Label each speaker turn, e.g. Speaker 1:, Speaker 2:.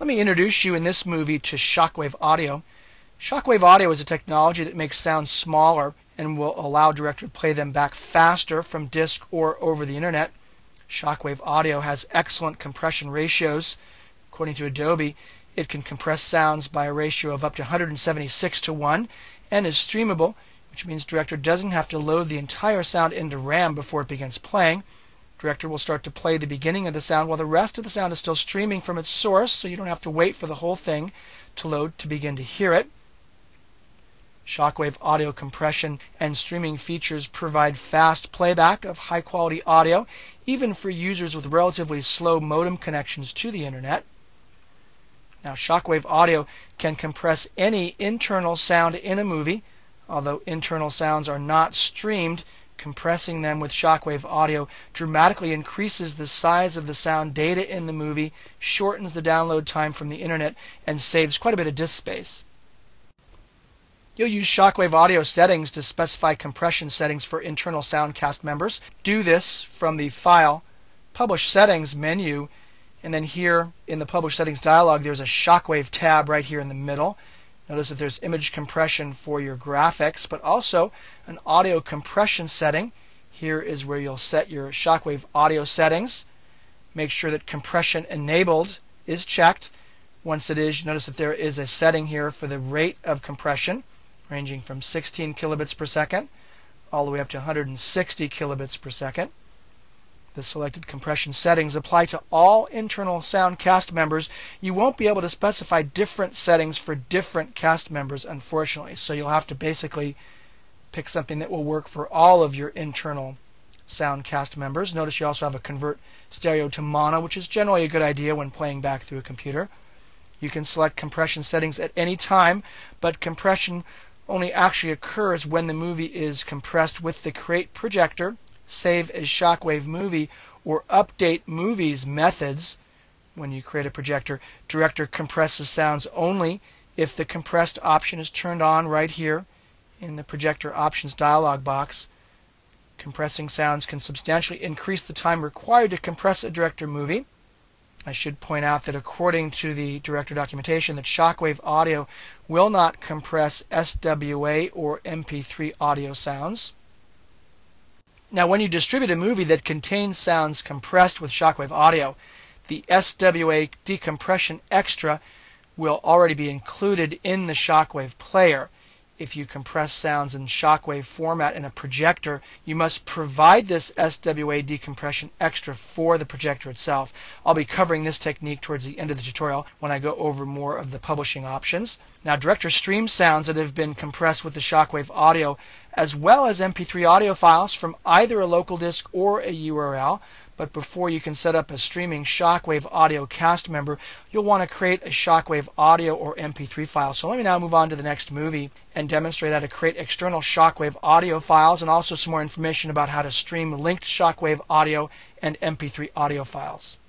Speaker 1: Let me introduce you in this movie to Shockwave audio. Shockwave audio is a technology that makes sounds smaller and will allow a director to play them back faster from disk or over the internet. Shockwave audio has excellent compression ratios. According to Adobe, it can compress sounds by a ratio of up to 176 to 1 and is streamable, which means director doesn't have to load the entire sound into RAM before it begins playing. Director will start to play the beginning of the sound while the rest of the sound is still streaming from its source, so you don't have to wait for the whole thing to load to begin to hear it. Shockwave audio compression and streaming features provide fast playback of high-quality audio, even for users with relatively slow modem connections to the internet. Now, Shockwave audio can compress any internal sound in a movie. Although internal sounds are not streamed, compressing them with Shockwave audio dramatically increases the size of the sound data in the movie, shortens the download time from the internet, and saves quite a bit of disk space. You'll use Shockwave audio settings to specify compression settings for internal sound cast members. Do this from the File, Publish Settings menu, and then here in the Publish Settings dialog there's a Shockwave tab right here in the middle. Notice that there's image compression for your graphics, but also an audio compression setting. Here is where you'll set your Shockwave audio settings. Make sure that compression enabled is checked. Once it is, notice that there is a setting here for the rate of compression, ranging from 16 kilobits per second all the way up to 160 kilobits per second. The selected compression settings apply to all internal sound cast members. You won't be able to specify different settings for different cast members, unfortunately. So you'll have to basically pick something that will work for all of your internal sound cast members. Notice you also have a convert stereo to mono, which is generally a good idea when playing back through a computer. You can select compression settings at any time, but compression only actually occurs when the movie is compressed with the Create Projector, Save as Shockwave Movie, or Update Movies methods. When you create a projector, director compresses sounds only if the compressed option is turned on right here in the projector options dialog box. Compressing sounds can substantially increase the time required to compress a director movie. I should point out that according to the director documentation, that Shockwave audio will not compress SWA or MP3 audio sounds. Now, when you distribute a movie that contains sounds compressed with Shockwave audio, the SWA decompression extra will already be included in the Shockwave player. If you compress sounds in Shockwave format in a projector, you must provide this SWA decompression extra for the projector itself. I'll be covering this technique towards the end of the tutorial when I go over more of the publishing options. Now, director streams sounds that have been compressed with the Shockwave audio, as well as MP3 audio files from either a local disk or a URL. But before you can set up a streaming Shockwave audio cast member, you'll want to create a Shockwave audio or MP3 file. So let me now move on to the next movie and demonstrate how to create external Shockwave audio files, and also some more information about how to stream linked Shockwave audio and MP3 audio files.